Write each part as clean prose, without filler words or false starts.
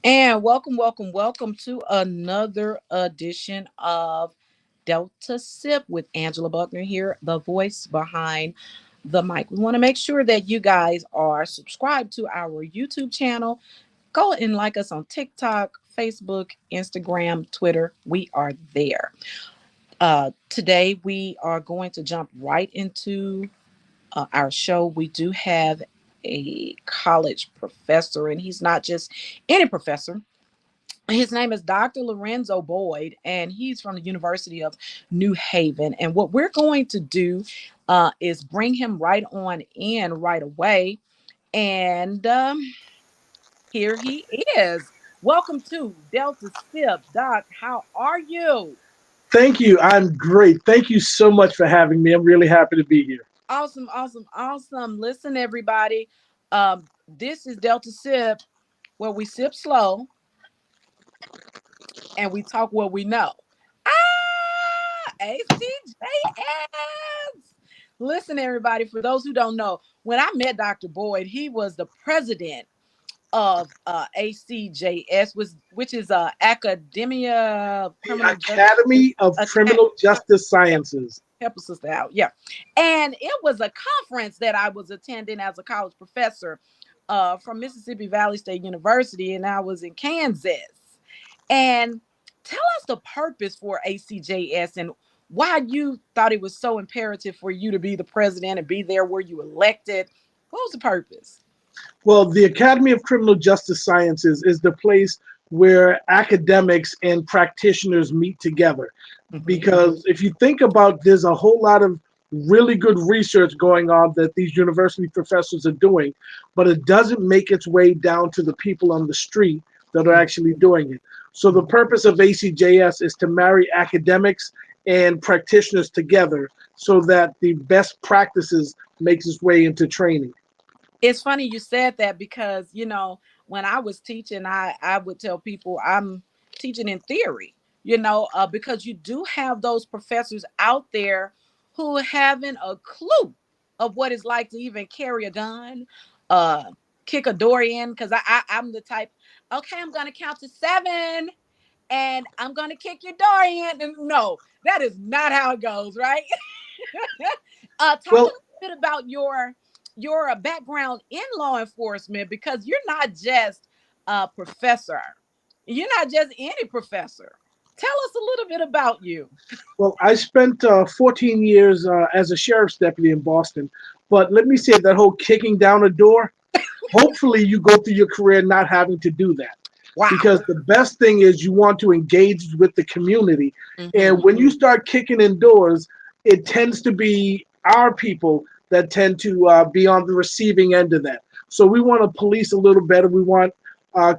And welcome to another edition of Delta Sip with Angela Buckner here, the voice behind the mic. We want to make sure that you guys are subscribed to our YouTube channel. Go and like us on TikTok, Facebook, Instagram, Twitter. We are there. Today, we are going to jump right into our show. We do have a college professor, and he's not just any professor. His name is Dr. Lorenzo Boyd, and he's from the University of New Haven. And what we're going to do is bring him right on in right away. And here he is. Welcome to Delta Sip. Doc, how are you? Thank you. I'm great. Thank you so much for having me. I'm really happy to be here. Awesome. Listen, everybody. This is Delta Sip, where we sip slow and we talk what we know. ACJS. Listen, everybody, for those who don't know, when I met Dr. Boyd, he was the president of ACJS, which is Academia Academy of Criminal Justice Sciences. Help a sister out. Yeah. And it was a conference that I was attending as a college professor from Mississippi Valley State University, and I was in Kansas. And tell us the purpose for ACJS and why you thought it was so imperative for you to be the president and be there where you elected. What was the purpose? Well, the Academy of Criminal Justice Sciences is the place where academics and practitioners meet together. Mm-hmm. Because if you think about, there's a whole lot of really good research going on that these university professors are doing, but it doesn't make its way down to the people on the street that are actually doing it. So the purpose of ACJS is to marry academics and practitioners together so that the best practices makes its way into training. It's funny you said that because, you know, when I was teaching, I would tell people I'm teaching in theory, because you do have those professors out there who haven't a clue of what it's like to even carry a gun, kick a door in, because I'm the type, okay, I'm going to count to 7 and I'm going to kick your door in. And no, that is not how it goes, right? Talk a little bit about your background in law enforcement, because you're not just a professor. You're not just any professor. Tell us a little bit about you. Well, I spent 14 years as a sheriff's deputy in Boston. But let me say that whole kicking down a door, Hopefully you go through your career not having to do that, Wow. because the best thing is you want to engage with the community. Hmm. And when you start kicking in doors, it tends to be our people that tend to be on the receiving end of that. So we want to police a little better. We want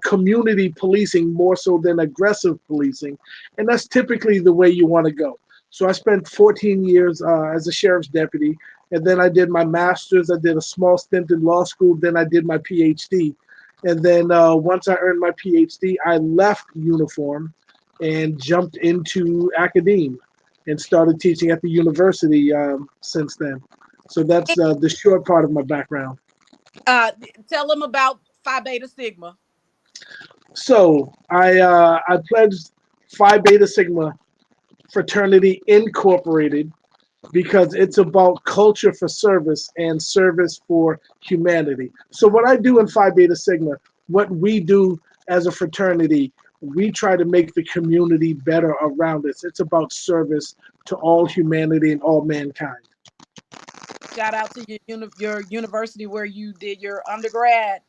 community policing more so than aggressive policing. And that's typically the way you want to go. So I spent 14 years as a sheriff's deputy. And then I did my master's. I did a small stint in law school. Then I did my PhD. And then once I earned my PhD, I left uniform and jumped into academia and started teaching at the university since then. So that's the short part of my background. Uh, Tell them about Phi Beta Sigma. So I pledged Phi Beta Sigma Fraternity Incorporated because it's about culture for service and service for humanity. So what I do in Phi Beta Sigma, what we do as a fraternity, we try to make the community better around us. It's about service to all humanity and all mankind. Shout out to your university where you did your undergrad.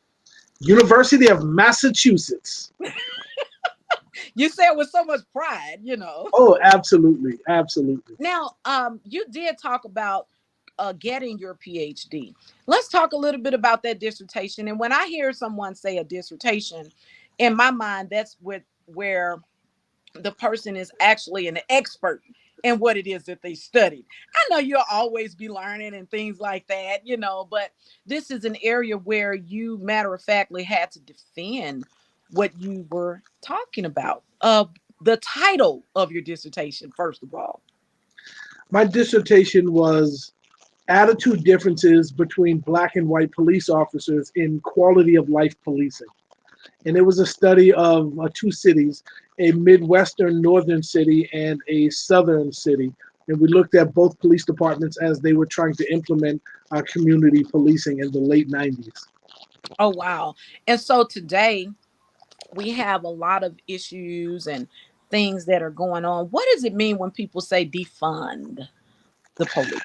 University of Massachusetts. You said with so much pride. Oh, absolutely, absolutely. Now, you did talk about getting your PhD. Let's talk a little bit about that dissertation. And when I hear someone say a dissertation, in my mind, that's where the person is actually an expert in what it is that they studied. I know you'll always be learning and things like that, but this is an area where you matter of factly had to defend what you were talking about. The title of your dissertation, first of all. My dissertation was attitude differences between black and white police officers in quality of life policing. And it was a study of two cities, a Midwestern northern city and a southern city. And we looked at both police departments as they were trying to implement community policing in the late 90s. Oh, wow. And so today we have a lot of issues and things that are going on. What does it mean when people say defund the police?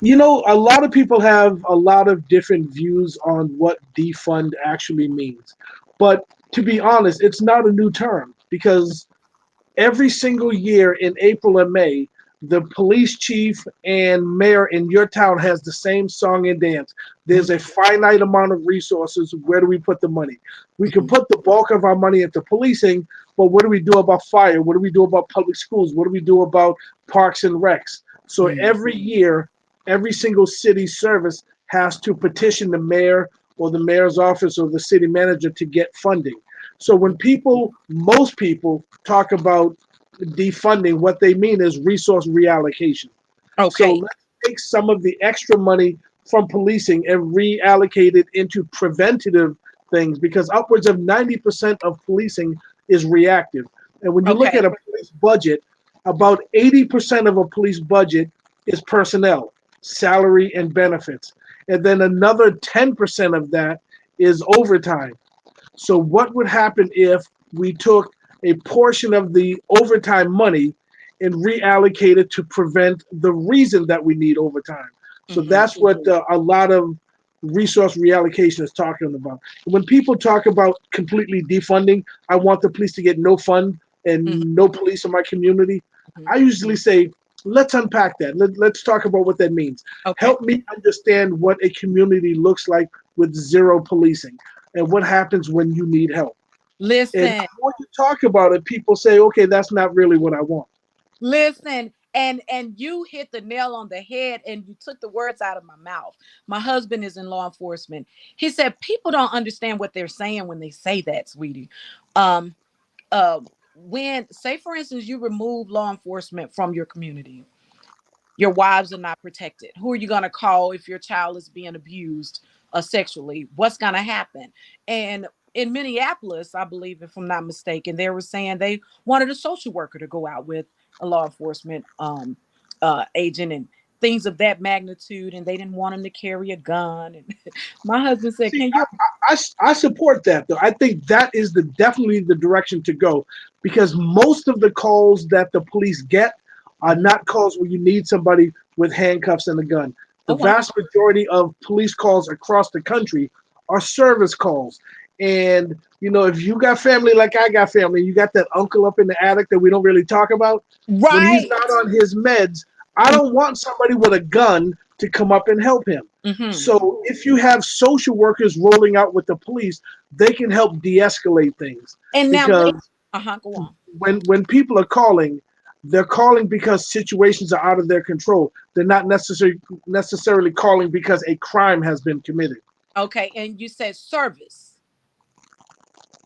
A lot of people have a lot of different views on what defund actually means. But to be honest, it's not a new term because every single year in April and May, the police chief and mayor in your town has the same song and dance. There's a finite amount of resources. Where do we put the money? We can Mhm. put the bulk of our money into policing, but what do we do about fire? What do we do about public schools? What do we do about parks and recs? So Mhm. every year, every single city service has to petition the mayor or the mayor's office or the city manager to get funding. So when most people talk about defunding, what they mean is resource reallocation. So Okay. let's take some of the extra money from policing and reallocate it into preventative things because upwards of 90% of policing is reactive. And when you look at Okay. a police budget, about 80% of a police budget is personnel, salary, and benefits. And then another 10% of that is overtime. So, what would happen if we took a portion of the overtime money and reallocate it to prevent the reason that we need overtime? So, Hmm. that's what a lot of resource reallocation is talking about. When people talk about completely defunding, I want the police to get no fund Hmm. and no police in my community. Hmm. I usually say, let's unpack that. Let's talk about what that means. Okay. Help me understand what a community looks like with zero policing and what happens when you need help. And Listen, when you talk about it, people say, okay, that's not really what I want. listen, and you hit the nail on the head and you took the words out of my mouth. My husband is in law enforcement. He said people don't understand what they're saying when they say that, sweetie. Um, when, say for instance, you remove law enforcement from your community, your wives are not protected. Who are you going to call if your child is being abused sexually? What's going to happen? And in Minneapolis, I believe, if I'm not mistaken, they were saying they wanted a social worker to go out with a law enforcement agent and things of that magnitude, and they didn't want him to carry a gun. And my husband said, See, "Can you?" I support that though. I think that is definitely the direction to go because most of the calls that the police get are Mhm. not calls where you need somebody with handcuffs and a gun. The Oh wow. vast majority of police calls across the country are service calls. And if you got family like I got family, you got that uncle up in the attic that we don't really talk about. When he's Right. not on his meds, I don't want somebody with a gun to come up and help him. Mm-hmm. So if you have social workers rolling out with the police, they can help de-escalate things. And now, Because go on. when people are calling, they're calling because situations are out of their control. They're not necessarily calling because a crime has been committed. Okay, and you said service.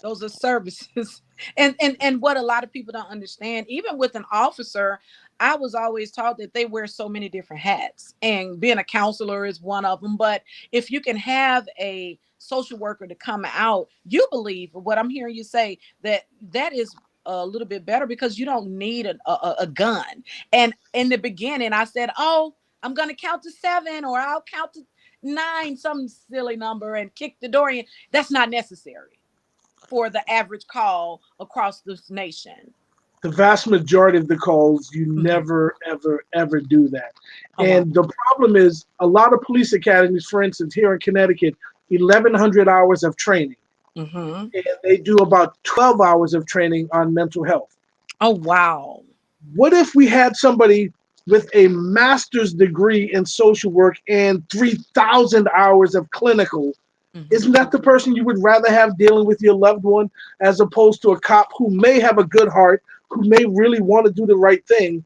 Those are services. And what a lot of people don't understand, even with an officer, I was always taught that they wear so many different hats, and being a counselor is one of them. But if you can have a social worker to come out, you believe what I'm hearing you say, that that is a little bit better, because you don't need a gun. And in the beginning I said, oh, I'm gonna count to seven, or I'll count to nine, some silly number, and kick the door in. That's not necessary for the average call across this nation. The vast majority of the calls, you Mhm. never, ever, ever do that. Oh wow. And the problem is a lot of police academies, for instance, here in Connecticut, 1,100 hours of training. Hmm. And they do about 12 hours of training on mental health. Oh wow. What if we had somebody with a master's degree in social work and 3,000 hours of clinical? Hmm. Isn't that the person you would rather have dealing with your loved one, as opposed to a cop who may have a good heart, who may really want to do the right thing,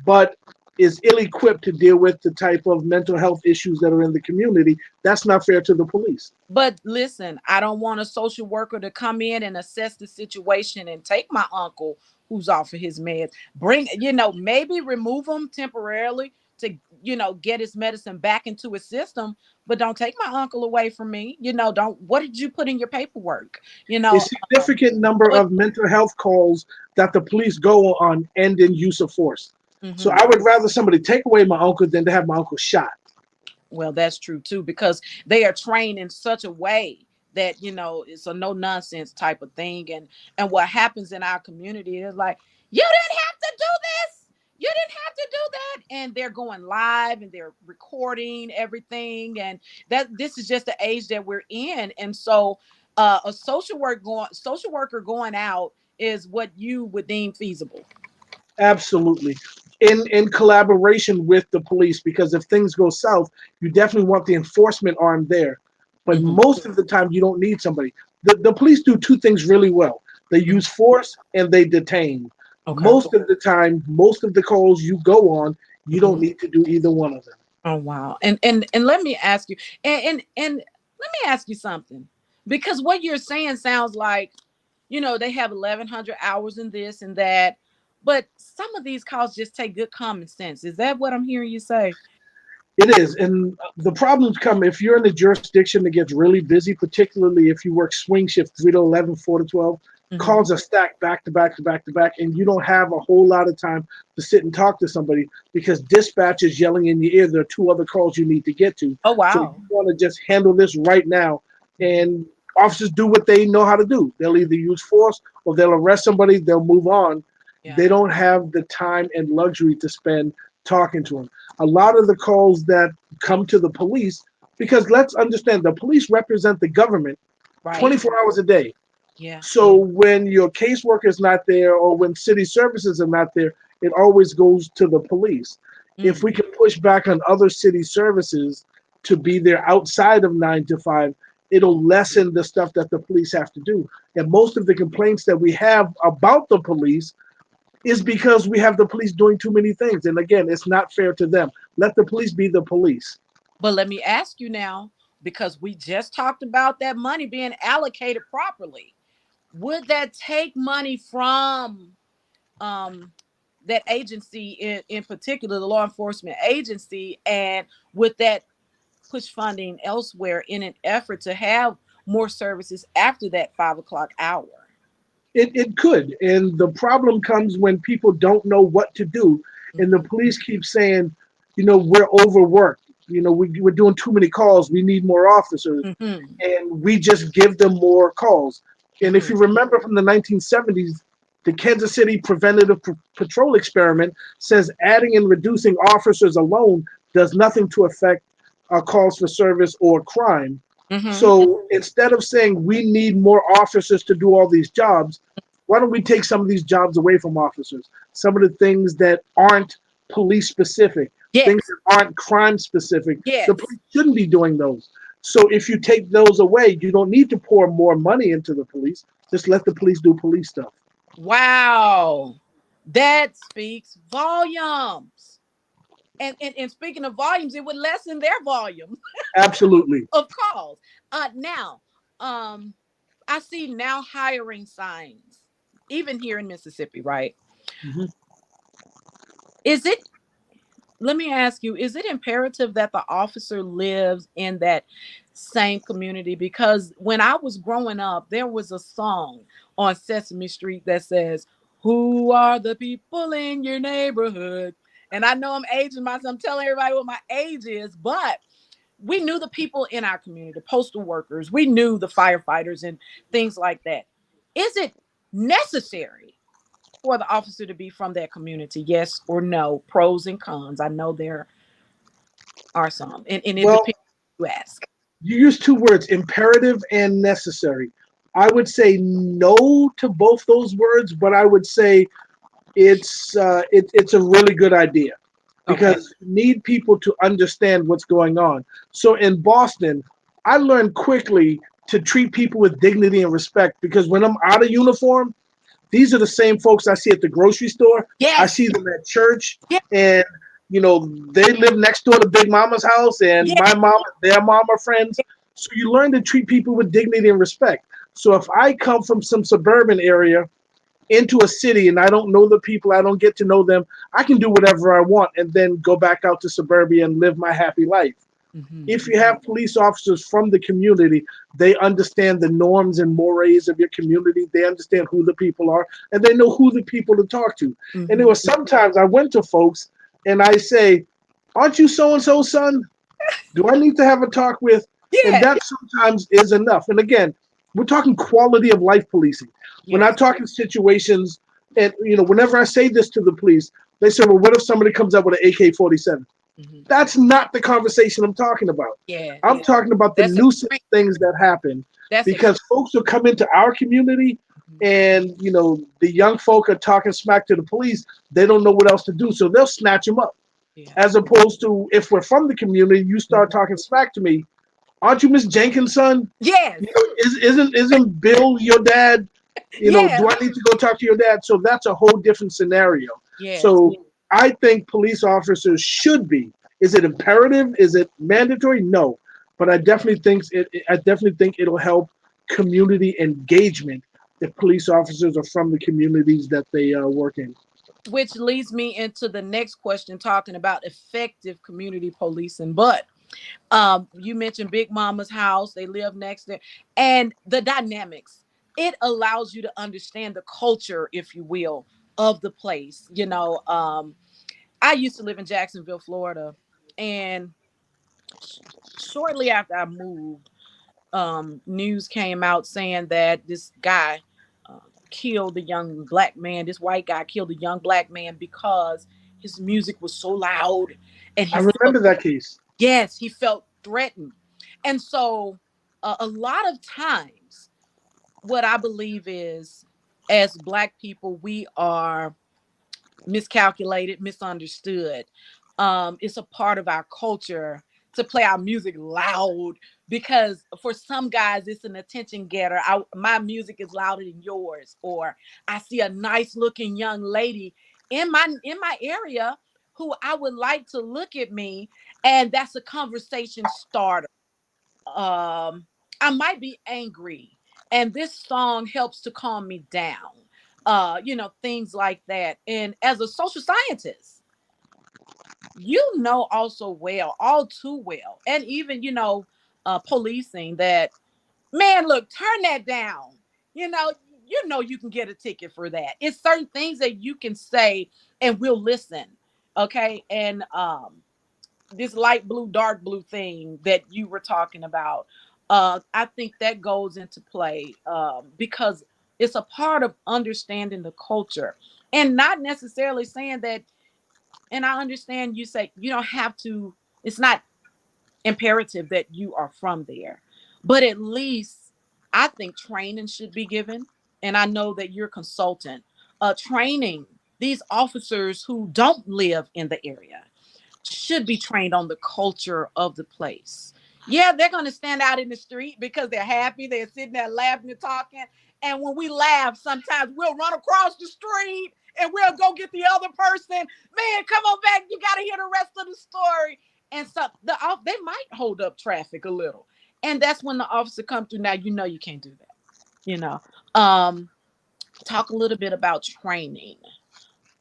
but is ill-equipped to deal with the type of mental health issues that are in the community? That's not fair to the police. But listen, I don't want a social worker to come in and assess the situation and take my uncle who's off of his meds. Bring, maybe remove him temporarily to, get his medicine back into his system, but don't take my uncle away from me. Don't, what did you put in your paperwork? You A know, significant number what, of mental health calls that the police go on end in use of force. So mhm. I would rather somebody take away my uncle than to have my uncle shot. Well, that's true too, because they are trained in such a way that, it's a no nonsense type of thing. And what happens in our community is like, you didn't have to do this, you didn't have to do that, and they're going live and they're recording everything. And that this is just the age that we're in. And so a social worker going out is what you would deem feasible. Absolutely. In collaboration with the police, because if things go south, you definitely want the enforcement arm there. But Hmm. most of the time, you don't need somebody. The police do two things really well: they Hmm. use force and they detain. Okay. Most of the time, most of the calls you go on, you don't Mhm. need to do either one of them. Oh wow. And let me ask you, and let me ask you something. Because what you're saying sounds like, they have 1,100 hours in this and that, but some of these calls just take good common sense. Is that what I'm hearing you say? It is. And the problems come if you're in a jurisdiction that gets really busy, particularly if you work swing shift 3 to 11, 4 to 12. Hmm. Calls are stacked back to back to back to back, and you don't have a whole lot of time to sit and talk to somebody because dispatch is yelling in your ear. There are two other calls you need to get to. Oh So you wow. want to just handle this right now. Mhm. And officers do what they know how to do. They'll either use force or they'll arrest somebody, they'll move on. Yeah. They don't have the time and luxury to spend talking to them. A lot of the calls that come to the police, because let's understand, the police represent the government Right. 24 hours a day. Yeah. So when your caseworker is not there or when city services are not there, it always goes to the police. If Mm. we can push back on other city services to be there outside of 9 to 5, it'll lessen the stuff that the police have to do. And most of the complaints that we have about the police is because we have the police doing too many things. And again, it's not fair to them. Let the police be the police. But let me ask you now, because we just talked about that money being allocated properly. Would that take money from um that agency, in particular the law enforcement agency, and with that push funding elsewhere in an effort to have more services after that 5 o'clock hour? It could. And the problem comes when people don't know what to do. And the Hmm. police keep saying, we're overworked. We're doing too many calls. We need more officers. Hmm. And we just give them more calls. And if Hmm. you remember from the 1970s, the Kansas City Preventative Patrol Experiment says adding and reducing officers alone does nothing to affect calls for service or crime. Mm-hmm. So instead of saying we need more officers to do all these jobs, why don't we take some of these jobs away from officers? Some of the things that aren't police specific, things Yes. that aren't crime specific, the Yes. police shouldn't be doing those. So if you take those away, you don't need to pour more money into the police. Just let the police do police stuff. Wow. That speaks volumes. And speaking of volumes, it would lessen their volume Absolutely. of calls. Now, um, I see now hiring signs, even here in Mississippi, right? Mhm. Is it, let me ask you, is it imperative that the officer lives in that same community? Because when I was growing up, there was a song on Sesame Street that says, "Who are the people in your neighborhood?" And I know I'm aging myself, I'm telling everybody what my age is, but we knew the people in our community, the postal workers, we knew the firefighters and things like that. Is it necessary for the officer to be from that community? Yes or no? Pros and cons. I know there are some, and it Well, depends who you ask. you use two words, imperative and necessary. I would say no to both those words, but I would say it's a really good idea Okay. because you need people to understand what's going on. So in Boston, I learned quickly to treat people with dignity and respect because when I'm out of uniform, these are the same folks I see at the grocery store. I Yes. see them at church, Yes. and they live next door to Big Mama's house, and Yes. my mom and their mom are friends. So you learn to treat people with dignity and respect. So if I come from some suburban area into a city and I don't know the people, I don't get to know them, I can do whatever I want and then go back out to suburbia and live my happy life. Hmm. If you have police officers from the community, they understand the norms and mores of your community. They understand who the people are, and they know who the people to talk to. And there Hmm. was sometimes I went to folks and I say, "Aren't you so and so son? Do I need to have a talk with?" And Yeah. that sometimes is enough. And again, we're talking quality of life policing. We're not Yes. talking situations. And whenever I say this to the police, they say, "Well, what if somebody comes up with an AK-47?" Hmm. That's not the conversation I'm talking about. Yes. I'm talking about the That's nuisance extreme. things that happen That's because extreme. folks will come into our community and the young folk are talking smack to the police. They don't know what else to do, so they'll snatch them up. Yeah. As opposed to if we're from the community, you start Mhm. talking smack to me. Aren't you Miss Jenkins' son? Yes. Isn't Bill your dad? Yes. Do I need to go talk to your dad? So that's a whole different scenario. Yes. So I think police officers should be. Is it imperative? Is it mandatory? No, but I definitely think it'll help community engagement if police officers are from the communities that they work in. Which leads me into the next question, talking about effective community policing. But you mentioned Big Mama's house, they live next there, and the dynamics. It allows you to understand the culture, if you will, of the place. I used to live in Jacksonville, Florida, and shortly after I moved, news came out saying that this guy killed a young black man. This white guy killed a young black man because his music was so loud, and I he felt, remember that case. yes, he felt threatened. And so, a lot of times, what I believe is, as black people, we are miscalculated, misunderstood. It's a part of our culture to play our music loud because for some guys it's an attention getter. My music is louder than yours, or I see a nice looking young lady in my area who I would like to look at me, and that's a conversation starter. I might be angry, and this song helps to calm me down. Things like that. And as a social scientist, also well, all too well, and even policing that, man, look, turn that down. You know, you can get a ticket for that. It's certain things that you can say and we'll listen. Okay. And this light blue, dark blue thing that you were talking about, I think that goes into play because it's a part of understanding the culture and not necessarily saying that. And I understand you say you don't have to, it's not imperative that you are from there. But at least I think training should be given. And I know that you're a consultant. Training these officers who don't live in the area should be trained on the culture of the place. Yeah, they're going to stand out in the street because they're happy. They're sitting there laughing and talking. And when we laugh, sometimes we'll run across the street and we'll go get the other person. Man, come on back. You got to hear the rest of the story. And so they might hold up traffic a little. And that's when the officer comes through. Now, you can't do that. You know, um, talk a little bit about training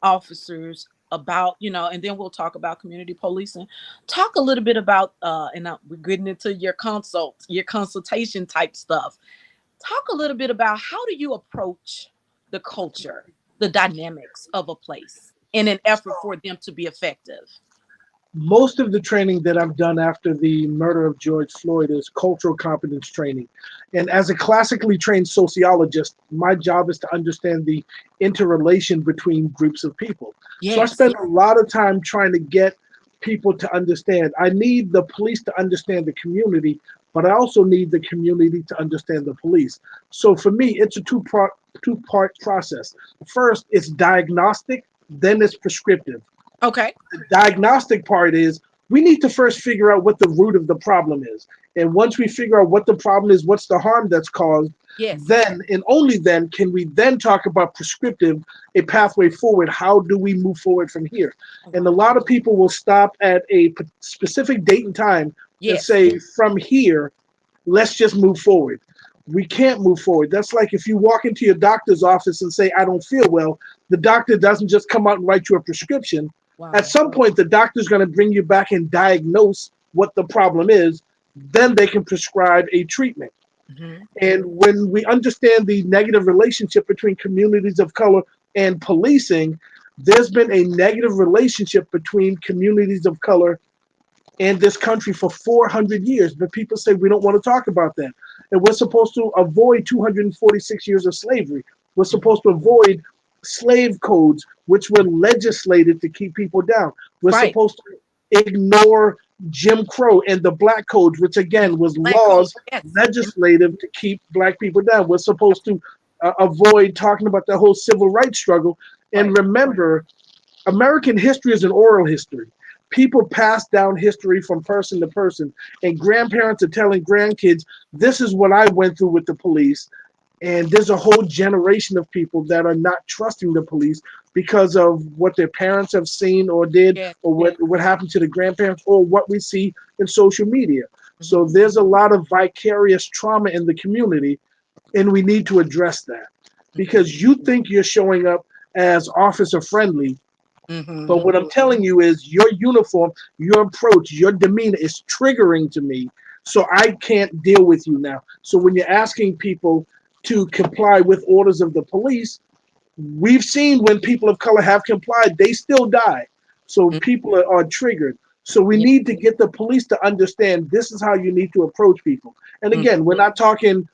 officers about, and then we'll talk about community policing. Talk a little bit about we're getting into your consultation type stuff. Talk a little bit about how do you approach the culture, the dynamics of a place in an effort for them to be effective. Most of the training that I've done after the murder of George Floyd is cultural competence training. And as a classically trained sociologist, my job is to understand the interrelation between groups of people. So I Yes. spend a lot of time trying to get people to understand. I need the police to understand the community, but I also need the community to understand the police. So for me, it's a two-part process. First, it's diagnostic, then it's prescriptive. Okay. The diagnostic part is we need to first figure out what the root of the problem is. And once we figure out what the problem is, what's the harm that's caused, Yes. then and only then can we then talk about prescriptive, a pathway forward. How do we move forward from here? And a Wow. lot of people will stop at a specific date and time and Yes. say, from here, let's just move forward. We can't move forward. That's like if you walk into your doctor's office and say, I don't feel well, the doctor doesn't just come out and write you a prescription. At Wow. some point, the doctor's going to bring you back and diagnose what the problem is. Then they can prescribe a treatment. Hmm. And when we understand the negative relationship between communities of color and policing, there's been a negative relationship between communities of color and this country for 400 years. But people say we don't want to talk about that. And we're supposed to avoid 246 years of slavery. We're supposed to avoid slave codes, which were legislated to keep people down. We're Right. supposed to ignore Jim Crow and the Black Codes, which again was Black code. laws Yes. legislative to keep Black people down. We're supposed to avoid talking about the whole civil rights struggle. Right. And remember, American history is an oral history. People pass down history from person to person, and grandparents are telling grandkids, this is what I went through with the police. And there's a whole generation of people that are not trusting the police because of what their parents have seen or did, Yes. or what happened to the grandparents, or what we see in social media. So Hmm. there's a lot of vicarious trauma in the community, and we need to address that. Because you think you're showing up as officer friendly, Hmm. but what I'm telling you is your uniform, your approach, your demeanor is triggering to me. So I can't deal with you now. So when you're asking people to comply with orders of the police, we've seen when people of color have complied, they still die. So people are triggered. So we Yeah. need to get the police to understand this is how you need to approach people. And Mhm. again, we're not talking,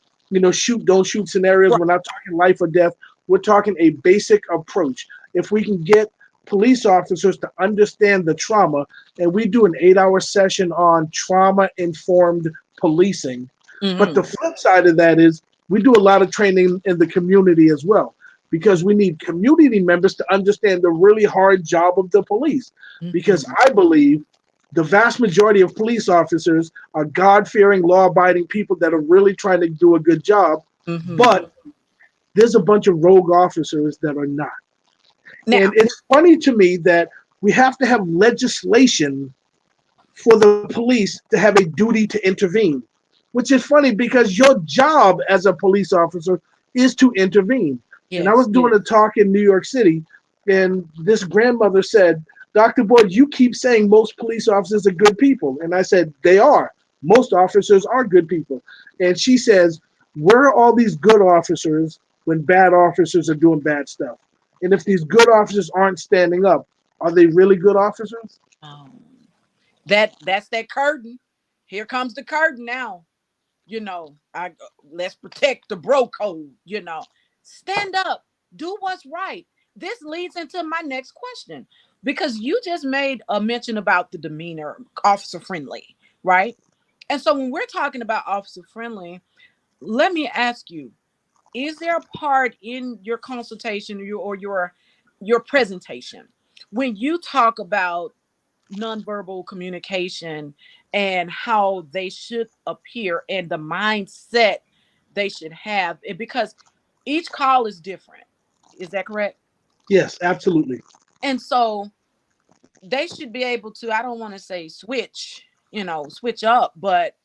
shoot, don't shoot scenarios. Right. We're not talking life or death. We're talking a basic approach. If we can get police officers to understand the trauma, and we do an 8-hour session on trauma informed policing. But Hmm. the flip side of that is we do a lot of training in the community as well, because we need community members to understand the really hard job of the police. Because Hmm. I believe the vast majority of police officers are God fearing, law abiding people that are really trying to do a good job. Hmm. But there's a bunch of rogue officers that are not. And Now, it's funny to me that we have to have legislation for the police to have a duty to intervene, which is funny because your job as a police officer is to intervene. And I was yes. doing a talk in New York City, and this grandmother said, Dr. Boyd, you keep saying most police officers are good people. And I said, they are. Most officers are good people. And she says, where are all these good officers when bad officers are doing bad stuff? And if these good officers aren't standing up, are they really good officers? Um, that's that curtain. Here comes the curtain now. I let's protect the bro code. Stand up, do what's right. This leads into my next question because you just made a mention about the demeanor, officer friendly, right? And so when we're talking about officer friendly, let me ask you, is there a part in your consultation or your presentation when you talk about nonverbal communication and how they should appear and the mindset they should have? Because each call is different. Is that correct? Yes, absolutely. And so they should be able to, I don't want to say switch, switch up, but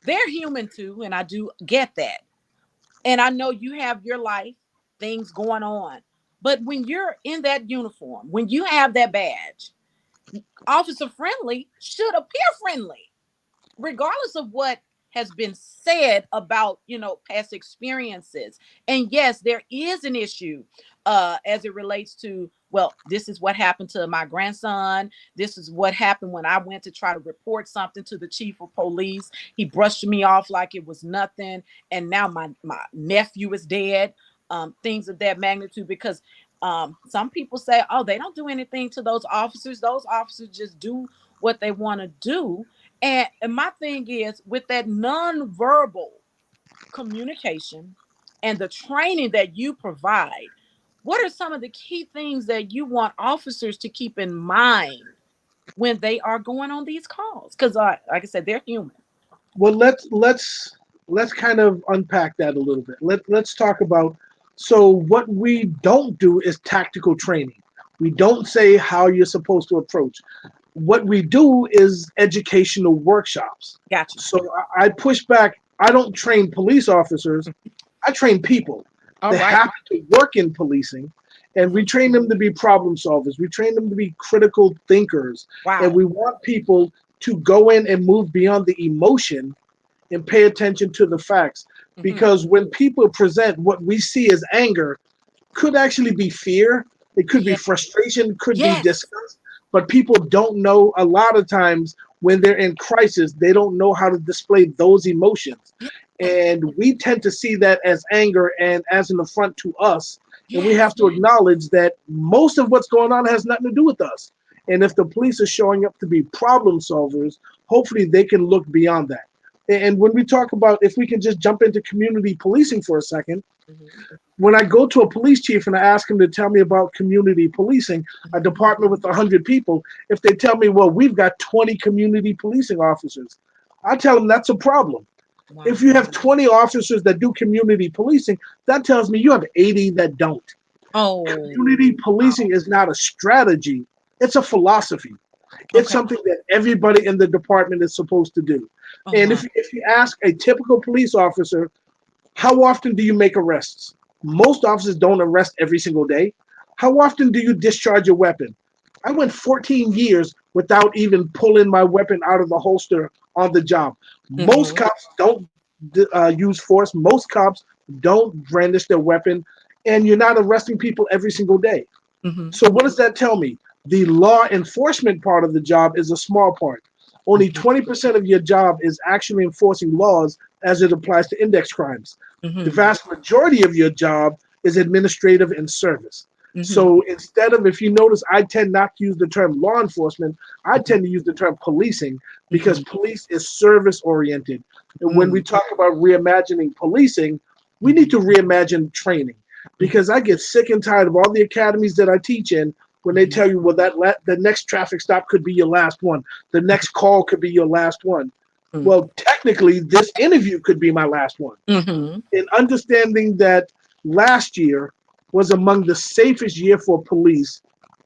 they're human too. And I do get that. And I know you have your life, things going on. But when you're in that uniform, when you have that badge, officer friendly should appear friendly, regardless of what has been said about past experiences. And yes, there is an issue as it relates to, well, this is what happened to my grandson, this is what happened when I went to try to report something to the chief of police. He brushed me off like it was nothing, and now my nephew is dead. Things of that magnitude. Because some people say, oh, they don't do anything to those officers just do what they want to do. And my thing is, with that nonverbal communication and the training that you provide, what are some of the key things that you want officers to keep in mind when they are going on these calls? Because, like I said, they're human. Well, let's kind of unpack that a little bit. Let's talk about, so what we don't do is tactical training. We don't say how you're supposed to approach. What we do is educational workshops. Gotcha. So I push back. I don't train police officers. I train people All that right. happen to work in policing, and we train them to be problem solvers. We train them to be critical thinkers, and Wow. we want people to go in and move beyond the emotion and pay attention to the facts. Hmm. Because when people present what we see as anger, could actually be fear, it could be Yeah. frustration, could be Yes. disgust, but people don't know a lot of times when they're in crisis, they don't know how to display those emotions. Yes. And we tend to see that as anger and as an affront to us. And we Yes. have to acknowledge that most of what's going on has nothing to do with us. And if the police are showing up to be problem solvers, hopefully they can look beyond that. And when we talk about, if we can just jump into community policing for a second, Hmm. when I go to a police chief and I ask him to tell me about community policing, a Hmm. department with 100 people, if they tell me, well, we've got 20 community policing officers, I tell them that's a problem. If Wow. you have 20 officers that do community policing, that tells me you have 80 that don't. Oh, Community wow. policing is not a strategy, it's a philosophy. It's Okay. something that everybody in the department is supposed to do. Oh, And wow. if you ask a typical police officer, how often do you make arrests? Most officers don't arrest every single day. How often do you discharge a weapon? I went 14 years without even pulling my weapon out of the holster on the job. Most Hmm. cops don't use force. Most cops don't brandish their weapon, and you're not arresting people every single day. Hmm. So what does that tell me? The law enforcement part of the job is a small part. Only Hmm. 20% of your job is actually enforcing laws as it applies to index crimes. The Hmm. vast majority of your job is administrative and service. Hmm. So instead of, if you notice, I tend not to use the term law enforcement, I tend to use the term policing, because Hmm. police is service oriented. And when we Hmm. talk about reimagining policing, we need to reimagine training, because I get sick and tired of all the academies that I teach in when they Hmm. tell you, well, the next traffic stop could be your last one, the next call could be your last one. Well, technically, this interview could be my last one. Hmm. In understanding that last year was among the safest year for police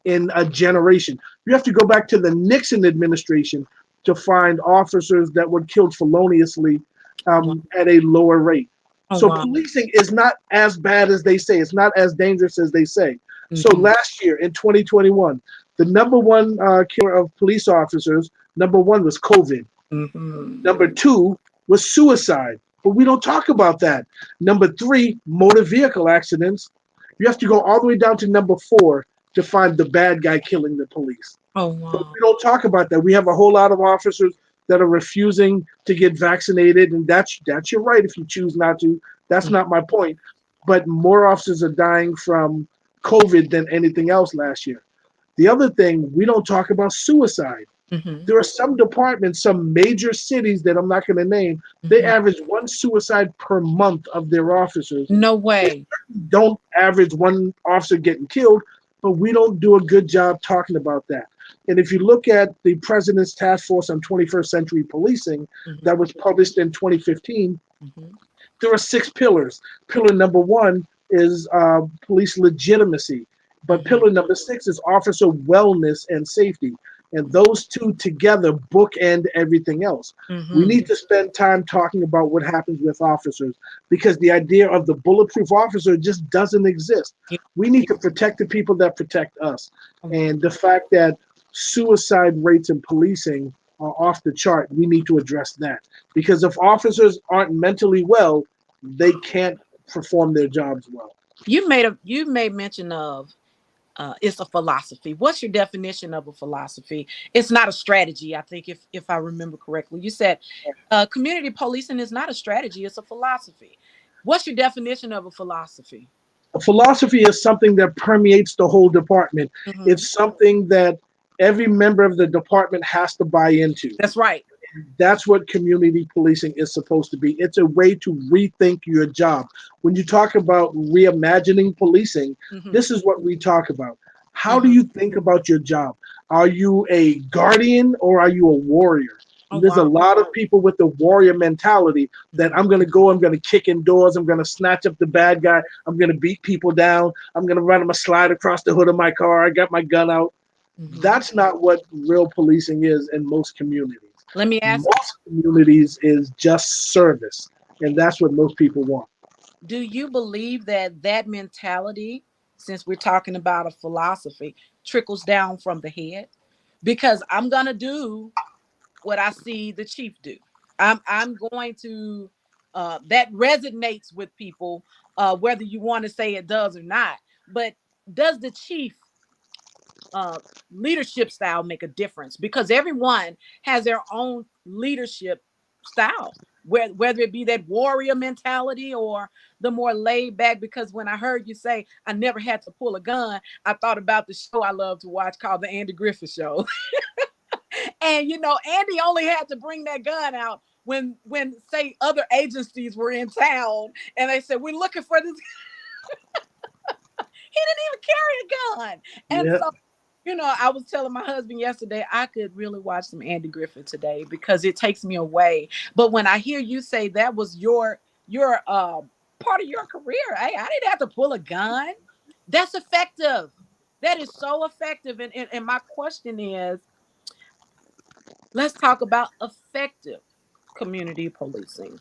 in a generation. You have to go back to the Nixon administration to find officers that were killed feloniously Wow. at a lower rate. Oh, So wow. policing is not as bad as they say. It's not as dangerous as they say. So Hmm. last year in 2021, the number one killer of police officers, number one was COVID. Hmm. Number two was suicide, but we don't talk about that. Number three, motor vehicle accidents. You have to go all the way down to number four to find the bad guy killing the police. Oh, But wow. we don't talk about that. We have a whole lot of officers that are refusing to get vaccinated, and that's your right if you choose not to. That's not my point. But more officers are dying from COVID than anything else last year. The other thing, we don't talk about suicide. Mm-hmm. There are some departments, some major cities that I'm not going to name, they Mm-hmm. average one suicide per month of their officers. No They way. don't average one officer getting killed, but we don't do a good job talking about that. And if you look at the President's Task Force on 21st Century Policing Mm-hmm. that was published in 2015, Mm-hmm. there are 6 pillars. Pillar number one is police legitimacy, but Mm-hmm. pillar number six is officer wellness and safety. And those two together bookend everything else. We Mm-hmm. need to spend time talking about what happens with officers because the idea of the bulletproof officer just doesn't exist. Yeah. We need to protect the people that protect us. Mm-hmm. And the fact that suicide rates in policing are off the chart, we need to address that. Because if officers aren't mentally well, they can't perform their jobs well. You made mention of it's a philosophy. What's your definition of a philosophy? It's not a strategy. I think if I remember correctly, you said community policing is not a strategy. It's a philosophy. What's your definition of a philosophy? A philosophy is something that permeates the whole department. Mm-hmm. It's something that every member of the department has to buy into. That's right. That's what community policing is supposed to be. It's a way to rethink your job. When you talk about reimagining policing, Mm-hmm. this is what we talk about. How do Mm-hmm. you think about your job? Are you a guardian or are you a warrior? Oh And there's a wow. lot of people with the warrior mentality that Mm-hmm. I'm going to go, I'm going to kick in doors, I'm going to snatch up the bad guy, I'm going to beat people down, I'm going to run them a slide across the hood of my car, I got my gun out. Mm-hmm. That's not what real policing is in most communities. Let me ask you: Most communities is just service, and that's what most people want. do you believe that that mentality, since we're talking about a philosophy, trickles down from the head? Because I'm gonna do what I see the chief do. I'm going to that resonates with people, whether you want to say it does or not. But does the chief uh, leadership style make a difference? Because everyone has their own leadership style, whether it be that warrior mentality or the more laid back. Because when I heard you say I never had to pull a gun, I thought about the show I love to watch called the Andy Griffith Show. And Andy only had to bring that gun out when say other agencies were in town and they said we're looking for this. He didn't even carry a gun. And Yeah, so I was telling my husband yesterday I could really watch some Andy Griffith today because it takes me away. But when I hear you say that was your part of your career, hey, I didn't have to pull a gun. That's effective. That is so effective. And my question is, let's talk about effective community policing,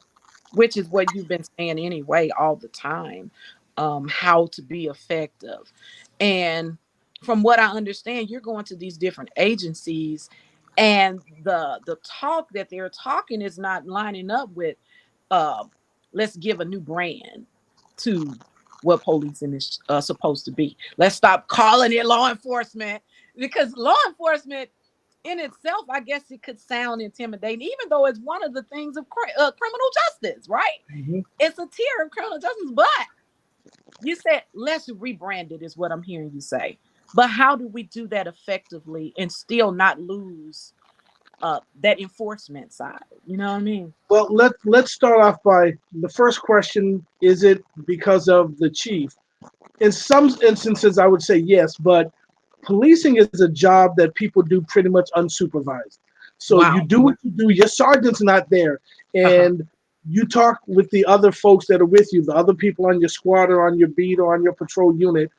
which is what you've been saying anyway all the time. How to be effective. And from what I understand, you're going to these different agencies, and the talk that they're talking is not lining up with uh, let's give a new brand to what policing is supposed to be. Let's stop calling it law enforcement, because law enforcement in itself, I guess it could sound intimidating, even though it's one of the things of criminal justice, right? mhm. It's a tier of criminal justice. But you said let's rebrand it, is what I'm hearing you say. But how do we do that effectively and still not lose that enforcement side? You know what I mean? Well, let's start off by the first question: is it because of the chief? In some instances, I would say yes, but policing is a job that people do pretty much unsupervised. So you Wow. do what you do. Your sergeant's not there, Uh-huh. and you talk with the other folks that are with you, the other people on your squad or on your beat or on your patrol unit,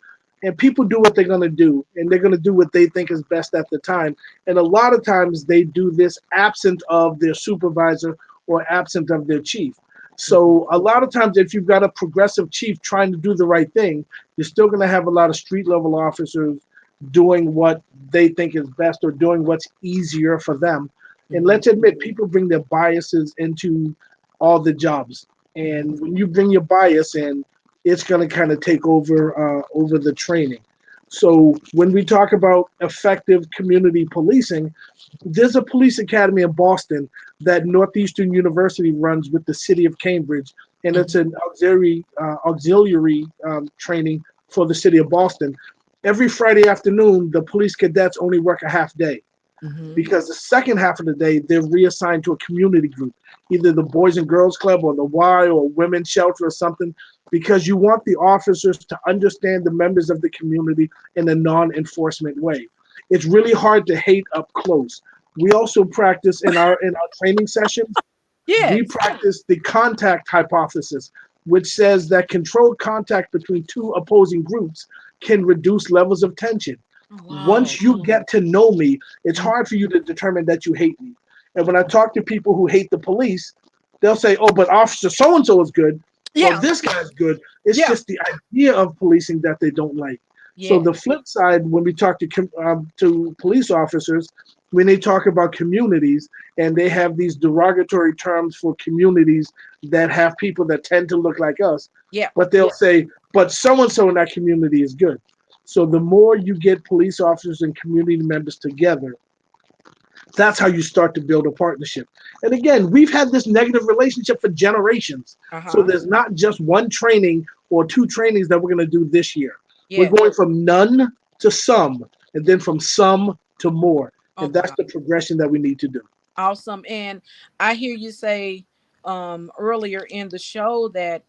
and people do what they're going to do, and they're going to do what they think is best at the time. And a lot of times they do this absent of their supervisor or absent of their chief. Mhm. So a lot of times, if you've got a progressive chief trying to do the right thing, you're still going to have a lot of street level officers doing what they think is best or doing what's easier for them. And Mhm. let's admit, people bring their biases into all the jobs. Mhm. And when you bring your bias in, it's going to kind of take over the training. So when we talk about effective community policing, there's a police academy in Boston that Northeastern University runs with the city of Cambridge, and it's Mhm. an auxiliary training for the city of Boston. Every Friday afternoon, the police cadets only work a half day. Mm-hmm. because the second half of the day they're reassigned to a community group, either the Boys and Girls Club or the Y or Women's Shelter or something, because you want the officers to understand the members of the community in a non-enforcement way. It's really hard to hate up close. We also practice in our training sessions, we Yes. practice the contact hypothesis, which says that controlled contact between two opposing groups can reduce levels of tension. Oh, wow. Once you get to know me, it's Mhm. hard for you to determine that you hate me. And when I talk to people who hate the police, they'll say, "Oh, but Officer so and so is good. Well, Yeah. this guy's good." It's Yeah. just the idea of policing that they don't like. So Yeah. the flip side, when we talk to police officers, when they talk about communities and they have these derogatory terms for communities that have people that tend to look like us, Yeah. but they'll say, "But so and so in that community is good." So the more you get police officers and community members together, that's how you start to build a partnership. And again, we've had this negative relationship for generations. So Uh-huh. there's not just one training or two trainings that we're going to do this year. We're Yes. going from none to some, and then from some to more. Oh And that's wow. the progression that we need to do. Awesome. And I hear you say earlier in the show that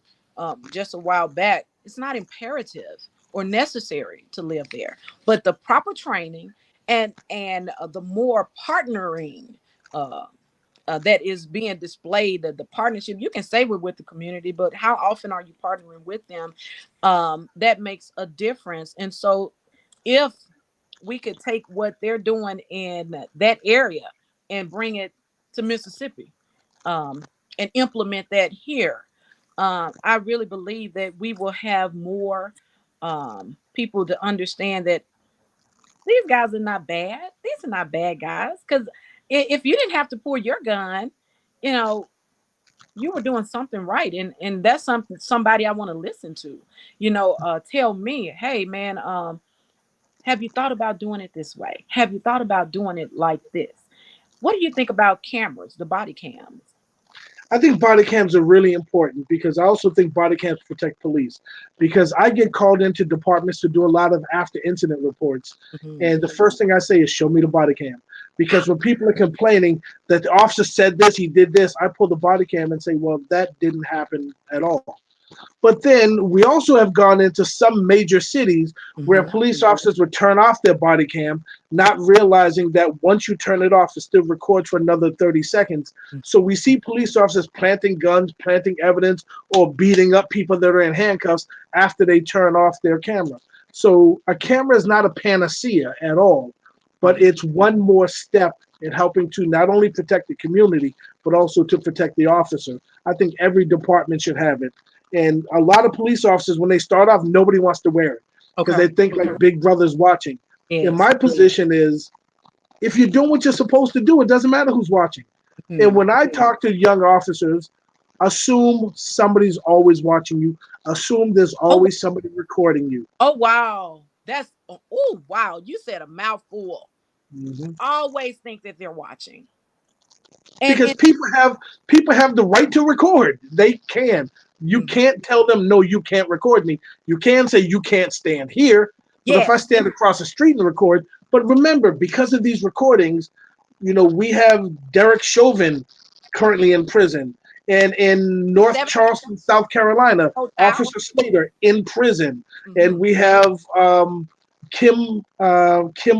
just a while back, it's not imperative or necessary to live there, but the proper training and the more partnering uh, that is being displayed, the partnership, you can say we're with the community, but how often are you partnering with them? That makes a difference. And so if we could take what they're doing in that area and bring it to Mississippi, um, and implement that here, I really believe that we will have more people to understand that these guys are not bad. These are not bad guys. Because if you didn't have to pull your gun, you know, you were doing something right, and that's something somebody I want to listen to. Tell me, hey man, have you thought about doing it this way? Have you thought about doing it like this? What do you think about cameras, the body cams? I think body cams are really important because I also think body cams protect police. Because I get called into departments to do a lot of after incident reports. Mhm. And the first thing I say is, "Show me the body cam." Because when people are complaining that the officer said this, he did this, I pull the body cam and say, "Well, that didn't happen at all." But then we also have gone into some major cities where Mhm. police officers would turn off their body cam, not realizing that once you turn it off, it still records for another 30 seconds. So we see police officers planting guns, planting evidence, or beating up people that are in handcuffs after they turn off their camera. So a camera is not a panacea at all, but Right. it's one more step in helping to not only protect the community, but also to protect the officer. I think every department should have it. And a lot of police officers, when they start off, nobody wants to wear it because Okay. they think like Big Brother's watching. And Yes. my position is, if you're doing what you're supposed to do, it doesn't matter who's watching. And Mhm. when I talk to young officers, assume somebody's always watching you. Assume there's Oh, always somebody recording you. oh wow. That's oh wow. You said a mouthful. Mhm. Always think that they're watching. And Because and people have the right to record. They can. You mhm. can't tell them no, you can't record me. You can say you can't stand here. But if I Yes. stand across the street and record, but remember, because of these recordings, we have Derek Chauvin currently in prison. And in North 7 Charleston, South Carolina, hours. Officer Slater in prison. Mhm. And we have Kim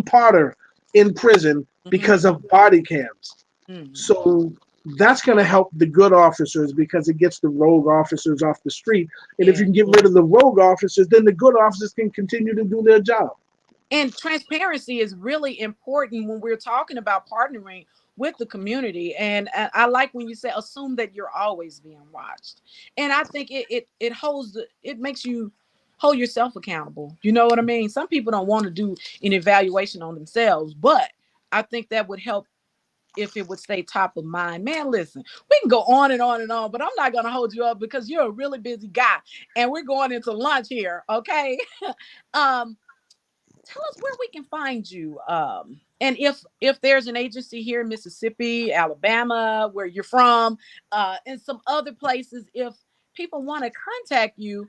Potter in prison Mhm. because of body cams. Mhm. So that's going to help the good officers because it gets the rogue officers off the street. And if you Yeah. can get rid of the rogue officers, then the good officers can continue to do their job. And transparency is really important when we're talking about partnering with the community. And I like when you say assume that you're always being watched. And I think it holds it makes you hold yourself accountable. You know what I mean? Some people don't want to do an evaluation on themselves, but I think that would help if it would stay top of mind. Man, listen, we can go on and on and on, but I'm not going to hold you up because you're a really busy guy and we're going into lunch here, okay? um Tell us where we can find you, and if there's an agency here in Mississippi, Alabama, where you're from, and some other places, if people want to contact you,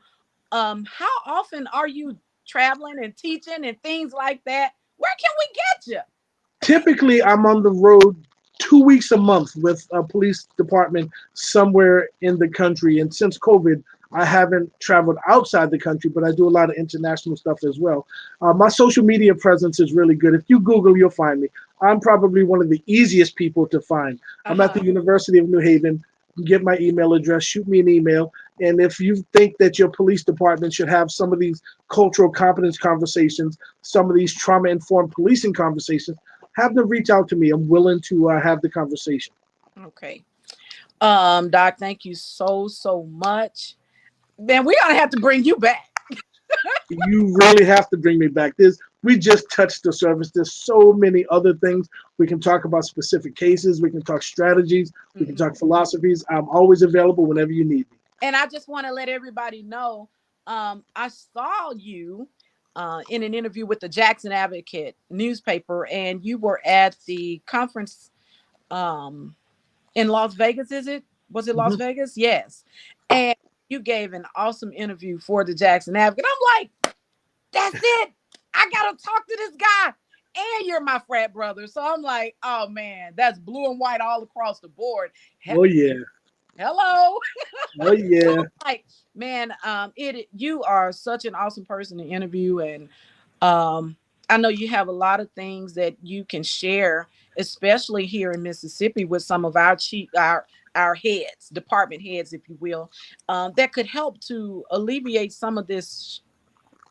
how often are you traveling and teaching and things like that? Where can we get you? Typically, I'm on the road 2 weeks a month with a police department somewhere in the country. And since COVID, I haven't traveled outside the country, but I do a lot of international stuff as well. My social media presence is really good. If you Google, you'll find me. I'm probably one of the easiest people to find. I'm at Uh-huh. the University of New Haven. Get my email address, shoot me an email. And if you think that your police department should have some of these cultural competence conversations, some of these trauma informed policing conversations, have them reach out to me. I'm willing to have the conversation. Okay. Doc, thank you so much. Man, we're gonna have to bring you back. You really have to bring me back. We just touched the surface. There's so many other things. We can talk about specific cases. We can talk strategies. We can Mhm. talk philosophies. I'm always available whenever you need me. And I just want to let everybody know, I saw you in an interview with the Jackson Advocate newspaper, and you were at the conference um, in Las Vegas. Is it? Was it Las Mhm. Vegas? Yes. And you gave an awesome interview for the Jackson Advocate. I'm like, that's it. I gotta talk to this guy. And you're my frat brother. So I'm like, oh man, that's blue and white all across the board. Oh yeah. Hello. Oh yeah. Like, man, it you are such an awesome person to interview, and um I know you have a lot of things that you can share, especially here in Mississippi with some of our chief our heads, department heads, if you will, that could help to alleviate some of this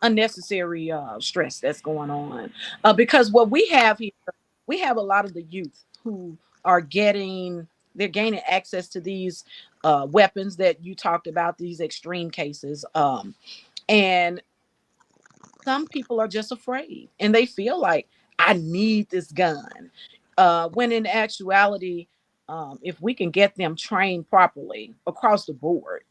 unnecessary stress that's going on. Because what we have here, we have a lot of the youth who are they're gaining access to these weapons that you talked about, these extreme cases. And some people are just afraid and they feel like, I need this gun. When in actuality, if we can get them trained properly across the board,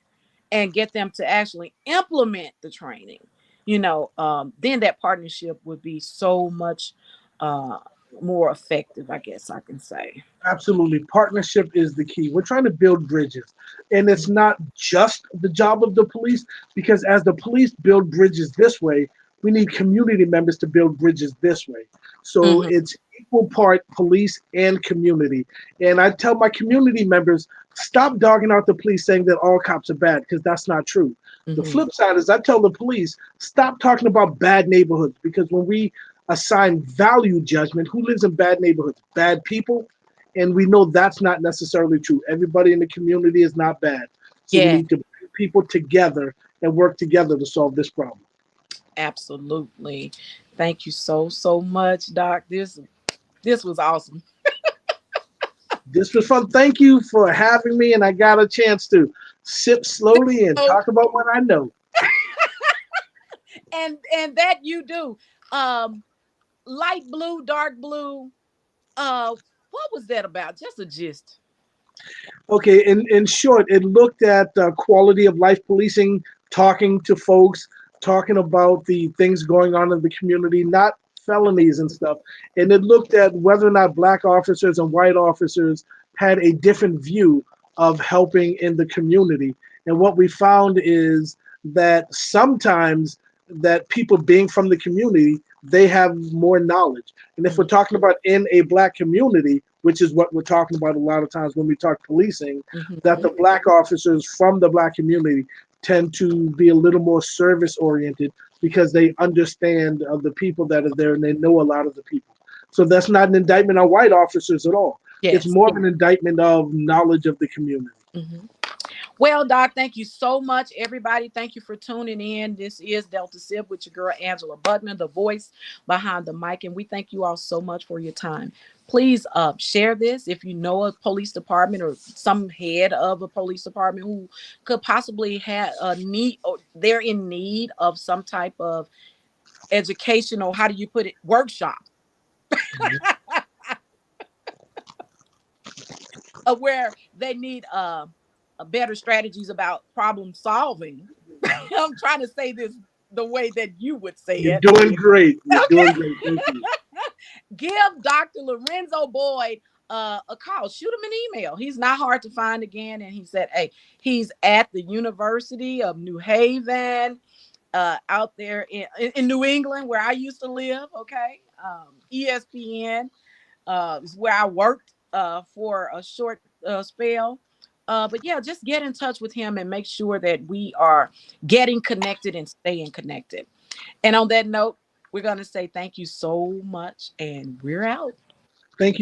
and get them to actually implement the training, then that partnership would be so much uh, more effective, I guess I can say. Absolutely. Partnership is the key. We're trying to build bridges. And it's not just the job of the police, because as the police build bridges this way, we need community members to build bridges this way. So Hmm. it's equal part police and community. And I tell my community members, stop dogging out the police saying that all cops are bad, because that's not true. The Hmm. flip side is I tell the police, stop talking about bad neighborhoods, because when we assign value judgment, who lives in bad neighborhoods? Bad people, and we know that's not necessarily true. Everybody in the community is not bad. So we Yeah, need to bring people together and work together to solve this problem. absolutely. Thank you so much, Doc. This was awesome. This was fun. Thank you for having me, and I got a chance to sip slowly and So, talk about what I know. and that you do. Um, Light blue, dark blue. What was that about? Just a gist. Okay, in short, it looked at quality of life policing, talking to folks, talking about the things going on in the community, not felonies and stuff. And it looked at whether or not black officers and white officers had a different view of helping in the community. And what we found is that sometimes that people being from the community, they have more knowledge. And if we're Mhm, talking about in a black community, which is what we're talking about a lot of times when we talk policing, that mhm. the black officers from the black community tend to be a little more service oriented because they understand the people that are there and they know a lot of the people. So that's not an indictment on white officers at all. It's Yes. more of an indictment of knowledge of the community. Mhm. Well, Doc, thank you so much, everybody. Thank you for tuning in. This is Delta Sib with your girl Angela Butman, the voice behind the mic, and we thank you all so much for your time. Please share this if you know a police department or some head of a police department who could possibly have a need, or they're in need of some type of educational, how do you put it, workshop, where they need better strategies about problem solving. I'm trying to say this the way that you would say You're it. doing great. You're doing Okay. great. Thank you. Give Dr. Lorenzo Boyd a call. Shoot him an email. He's not hard to find again. And he said, hey, he's at the University of New Haven, out there in New England, where I used to live. Okay. ESPN. It's where I worked for a short spell. But yeah, just get in touch with him and make sure that we are getting connected and staying connected. And on that note, we're going to say thank you so much, and we're out. Thank you